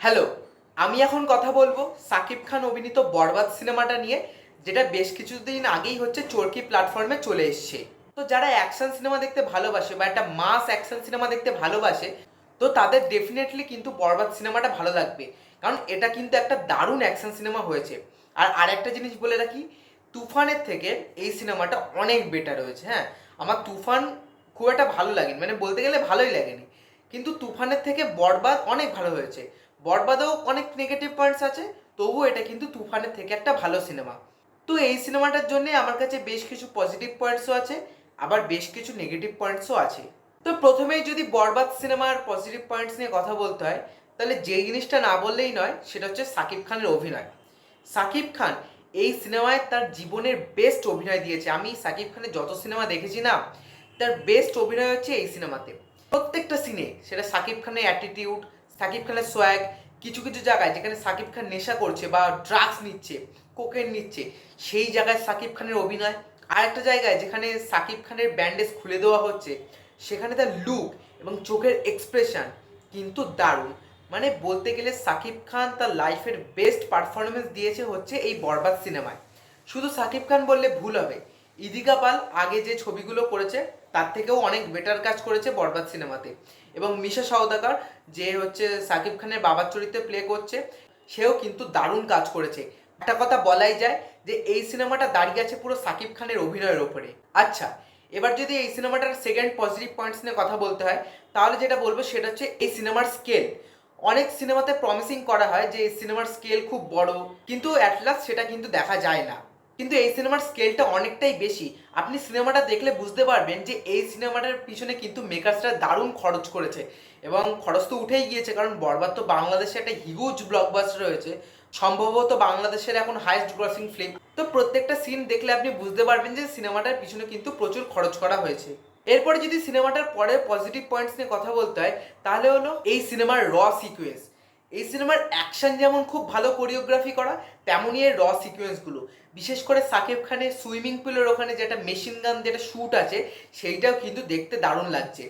Hello, আমি এখন কথা বলবো সাকিব খান অভিনীত বরবাদ সিনেমাটা নিয়ে, যেটা বেশ কিছুদিন আগেই হচ্ছে চরকি প্ল্যাটফর্মে চলে এসছে। তো যারা অ্যাকশন সিনেমা দেখতে ভালোবাসে বা একটা মাস অ্যাকশন সিনেমা দেখতে ভালোবাসে, তো তাদের ডেফিনেটলি কিন্তু বরবাদ সিনেমাটা ভালো লাগবে। কারণ এটা কিন্তু একটা দারুণ অ্যাকশন সিনেমা হয়েছে। আর আরেকটা জিনিস বলে রাখি, তুফানের থেকে এই সিনেমাটা অনেক বেটার হয়েছে। হ্যাঁ, আমার তুফান খুব একটা ভালো লাগেনি, মানে বলতে গেলে ভালোই লাগেনি, কিন্তু তুফানের থেকে বরবাদ অনেক ভালো হয়েছে। বরবাদেও অনেক নেগেটিভ পয়েন্টস আছে, তবুও এটা কিন্তু তুফানের থেকে একটা ভালো সিনেমা। তো এই সিনেমাটার জন্য আমার কাছে বেশ কিছু পজিটিভ পয়েন্টসও আছে, আবার বেশ কিছু নেগেটিভ পয়েন্টসও আছে। তো প্রথমেই যদি বরবাদ সিনেমার পজিটিভ পয়েন্টস নিয়ে কথা বলতে হয়, তাহলে যে জিনিসটা না বললেই নয় সেটা হচ্ছে সাকিব খানের অভিনয়। সাকিব খান এই সিনেমায় তার জীবনের বেস্ট অভিনয় দিয়েছে। আমি সাকিব খানের যত সিনেমা দেখেছি না, তার বেস্ট অভিনয় হচ্ছে এই সিনেমাতে। প্রত্যেকটা সিনে সেটা সাকিব খানের অ্যাটিটিউড, সাকিব খানের সোয়াগ, কিছু কিছু জায়গায় যেখানে সাকিব খান নেশা করছে বা ড্রাগস নিচ্ছে, কোকেন নিচ্ছে, সেই জায়গায় সাকিব খানের অভিনয়। আর একটা জায়গায় যেখানে সাকিব খানের ব্যান্ডেজ খুলে দেওয়া হচ্ছে, সেখানে তার লুক এবং চোখের এক্সপ্রেশন কিন্তু দারুণ। মানে বলতে গেলে সাকিব খান তার লাইফের বেস্ট পারফরমেন্স দিয়েছে হচ্ছে এই বরবাদ সিনেমায়। শুধু সাকিব খান বললে ভুল হবে, ইদিকা পাল আগে যে ছবিগুলো করেছে তার থেকেও অনেক বেটার কাজ করেছে বরবাদ সিনেমাতে। এবং মিশা সওদাগর, যে হচ্ছে সাকিব খানের বাবার চরিত্রে প্লে করছে, সেও কিন্তু দারুণ কাজ করেছে। একটা কথা বলাই যায় যে এই সিনেমাটা দাঁড়িয়ে আছে পুরো সাকিব খানের অভিনয়ের ওপরে। আচ্ছা, এবার যদি এই সিনেমাটার সেকেন্ড পজিটিভ পয়েন্টস নিয়ে কথা বলতে হয়, তাহলে যেটা বলবো সেটা হচ্ছে এই সিনেমার স্কেল। অনেক সিনেমাতে প্রমিসিং করা হয় যে এই সিনেমার স্কেল খুব বড়, কিন্তু অ্যাট লাস্ট সেটা কিন্তু দেখা যায় না। কিন্তু এই সিনেমার স্কেলটা অনেকটাই বেশি। আপনি সিনেমাটা দেখলে বুঝতে পারবেন যে এই সিনেমাটার পিছনে কিন্তু মেকার্সরা দারুণ খরচ করেছে। এবং খরচ তো উঠেই গিয়েছে, কারণ বরবাদ তো বাংলাদেশে একটা হিউজ ব্লকবাস্টার রয়েছে, সম্ভবত বাংলাদেশের এখন হাইস্ট গ্রসিং ফিল্ম। তো প্রত্যেকটা সিন দেখলে আপনি বুঝতে পারবেন যে সিনেমাটার পিছনে কিন্তু প্রচুর খরচ করা হয়েছে। এরপরে যদি সিনেমাটার পরে পজিটিভ পয়েন্টস নিয়ে কথা বলতে হয়, তাহলে হলো এই সিনেমার সিকোয়েন্স। এই সিনেমার অ্যাকশন যেমন খুব ভালো কোরিওগ্রাফি করা, তেমনই এর সিকোয়েন্সগুলো। বিশেষ করে সাকিব খানের সুইমিং পুলের ওখানে যেটা মেশিন গান যেটা শ্যুট আছে, সেইটাও কিন্তু দেখতে দারুণ লাগছে।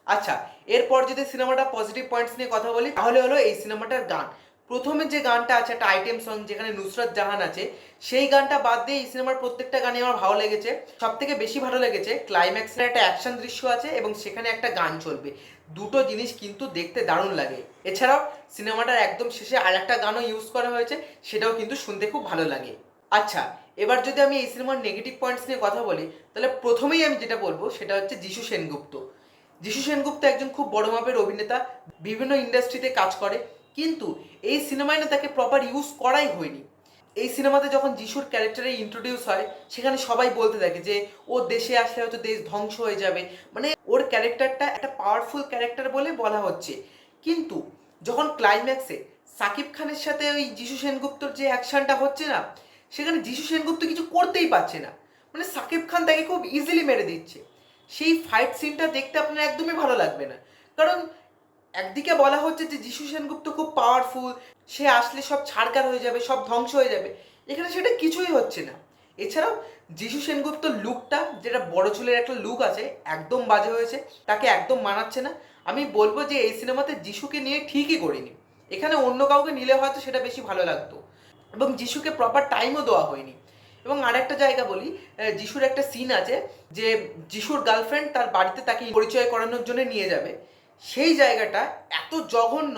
আচ্ছা, এরপর যদি সিনেমাটা পজিটিভ পয়েন্টস নিয়ে কথা বলি, তাহলে হলো এই সিনেমাটার গান। প্রথমে যে গানটা আছে একটা আইটেম সং, যেখানে নুসরাত জাহান আছে, সেই গানটা বাদ দিয়ে এই সিনেমার প্রত্যেকটা গানই আমার ভালো লেগেছে। সব থেকে বেশি ভালো লেগেছে ক্লাইম্যাক্সের একটা অ্যাকশন দৃশ্য আছে এবং সেখানে একটা গান চলবে। দুটো জিনিস কিন্তু দেখতে দারুণ লাগে। এছাড়াও সিনেমাটার একদম শেষে আর একটা গানও ইউজ করা হয়েছে, সেটাও কিন্তু শুনতে খুব ভালো লাগে। আচ্ছা, এবার যদি আমি এই সিনেমার নেগেটিভ পয়েন্টস নিয়ে কথা বলি, তাহলে প্রথমেই আমি যেটা বলবো সেটা হচ্ছে যিশু সেনগুপ্ত। যিশু সেনগুপ্ত একজন খুব বড় মাপের অভিনেতা, বিভিন্ন ইন্ডাস্ট্রিতে কাজ করে, কিন্তু এই সিনেমায় না তাকে প্রপার ইউজ করাই হয়নি। এই সিনেমাতে যখন যিশুর ক্যারেক্টারে ইন্ট্রোডিউস হয়, সেখানে সবাই বলতে থাকে যে ও দেশে আসলে হয়তো দেশ ধ্বংস হয়ে যাবে, মানে ওর ক্যারেক্টারটা একটা পাওয়ারফুল ক্যারেক্টার বলে বলা হচ্ছে। কিন্তু যখন ক্লাইম্যাক্সে সাকিব খানের সাথে ওই যিশু সেনগুপ্তর যে অ্যাকশনটা হচ্ছে না, সেখানে যিশু সেনগুপ্ত কিছু করতেই পারছে না, মানে সাকিব খান তাকে খুব ইজিলি মেরে দিচ্ছে। সেই ফাইট সিনটা দেখতে আপনার একদমই ভালো লাগবে না। কারণ একদিকে বলা হচ্ছে যে যিশু সেনগুপ্ত খুব পাওয়ারফুল, সে আসলে সব ছাড়কার হয়ে যাবে, সব ধ্বংস হয়ে যাবে, এখানে সেটা কিছুই হচ্ছে না। এছাড়াও যিশু সেনগুপ্ত লুকটা, যেটা বড় চুলের একটা লুক আছে, একদম বাজে হয়েছে, তাকে একদম মানাচ্ছে না। আমি বলবো যে এই সিনেমাতে যিশুকে নিয়ে ঠিকই করিনি, এখানে অন্য কাউকে নিলে হয়তো সেটা বেশি ভালো লাগতো। এবং যিশুকে প্রপার টাইমও দেওয়া হয়নি। এবং আরেকটা জায়গা বলি, যিশুর একটা সিন আছে যে যিশুর গার্লফ্রেন্ড তার বাড়িতে তাকে পরিচয় করানোর জন্য নিয়ে যাবে, সেই জায়গাটা এত জঘন্য,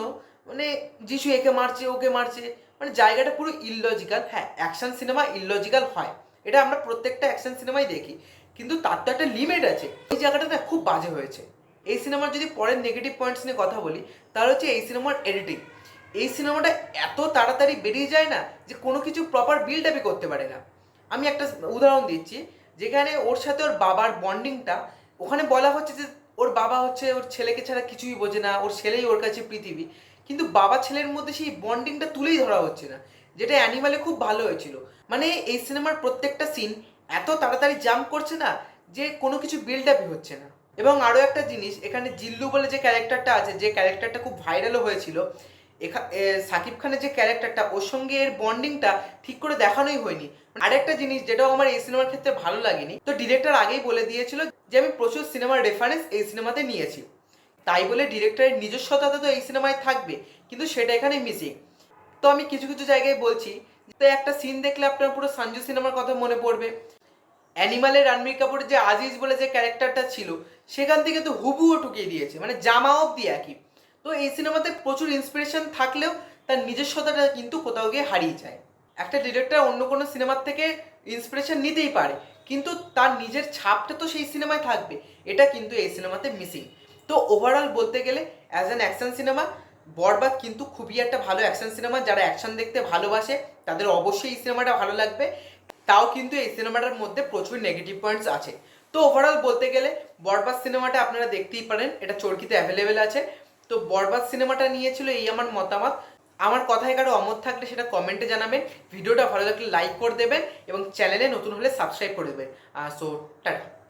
মানে যিশু একে মারছে ওকে মারছে, মানে জায়গাটা পুরো ইললজিক্যাল। হ্যাঁ, অ্যাকশন সিনেমা ইললজিক্যাল হয়, এটা আমরা প্রত্যেকটা অ্যাকশন সিনেমাই দেখি, কিন্তু তার তো একটা লিমিট আছে। এই জায়গাটা না খুব বাজে হয়েছে। এই সিনেমার যদি পরের নেগেটিভ পয়েন্টস নিয়ে কথা বলি, তাহলে হচ্ছে এই সিনেমার এডিটিং। এই সিনেমাটা এত তাড়াতাড়ি বেরিয়ে যায় না যে কোনো কিছু প্রপার বিল্ড আপই করতে পারে না। আমি একটা উদাহরণ দিচ্ছি, যেখানে ওর সাথে ওর বাবার বন্ডিংটা, ওখানে বলা হচ্ছে যে ওর বাবা হচ্ছে ওর ছেলেকে ছাড়া কিছুই বোঝে না, ওর ছেলেই ওর কাছে পৃথিবী, কিন্তু বাবা ছেলের মধ্যে সেই বন্ডিংটা তুলেই ধরা হচ্ছে না, যেটা অ্যানিমালে খুব ভালো হয়েছিল। মানে এই সিনেমার প্রত্যেকটা সিন এত তাড়াতাড়ি জাম্প করছে না যে কোনো কিছু বিল্ড আপই হচ্ছে না। এবং আরও একটা জিনিস, এখানে জিল্লু বলে যে ক্যারেক্টারটা আছে, যে ক্যারেক্টারটা খুব ভাইরালও হয়েছিল, সাকিব খানের যে ক্যারেক্টারটা, ওর সঙ্গে এর বন্ডিংটা ঠিক করে দেখানোই হয়নি। আরেকটা জিনিস যেটাও আমার এই সিনেমার ক্ষেত্রে ভালো লাগেনি, তো ডিরেক্টর আগেই বলে দিয়েছিল যে আমি প্রচুর সিনেমার রেফারেন্স এই সিনেমাতে নিয়েছি, তাই বলে ডিরেক্টরের নিজস্বতা তো এই সিনেমায় থাকবে, কিন্তু সেটা এখানে মিসিং। তো আমি কিছু কিছু জায়গায় বলছি, তো একটা সিন দেখলে আপনার পুরো সঞ্জু সিনেমার কথা মনে পড়বে। অ্যানিমালের রণবীর কাপুরের যে আজিজ বলে যে ক্যারেক্টারটা ছিল, সেখান থেকে তো হুবুও ঠুকিয়ে দিয়েছে, মানে জামা অবধি একই। তো এই সিনেমাতে প্রচুর ইন্সপিরেশন থাকলেও তার নিজস্বতাটা কিন্তু কোথাও গিয়ে হারিয়ে যায়। একটা ডিরেক্টর অন্য কোনো সিনেমার থেকে ইন্সপিরেশন নিতেই পারে, কিন্তু তার নিজের ছাপটা তো সেই সিনেমায় থাকবে, এটা কিন্তু এই সিনেমাতে মিসিং। তো ওভারঅল বলতে গেলে অ্যাজ অ্যান অ্যাকশন সিনেমা, বরবাদ কিন্তু খুবই একটা ভালো অ্যাকশন সিনেমা। যারা অ্যাকশন দেখতে ভালোবাসে তাদের অবশ্যই এই সিনেমাটা ভালো লাগবে। তাও কিন্তু এই সিনেমাটার মধ্যে প্রচুর নেগেটিভ পয়েন্টস আছে। তো ওভারঅল বলতে গেলে বরবাদ সিনেমাটা আপনারা দেখতেই পারেন, এটা চরকিতে অ্যাভেলেবেল আছে। তো বরবাদ সিনেমাটা নিয়েছিল এই আমার মতামত। আমার কথায় কারো অমত থাকলে সেটা কমেন্টে জানাবেন। ভিডিওটা ভালো লাগলে লাইক করে দেবেন এবং চ্যানেলে নতুন হলে সাবস্ক্রাইব করে দেবেন। So tata.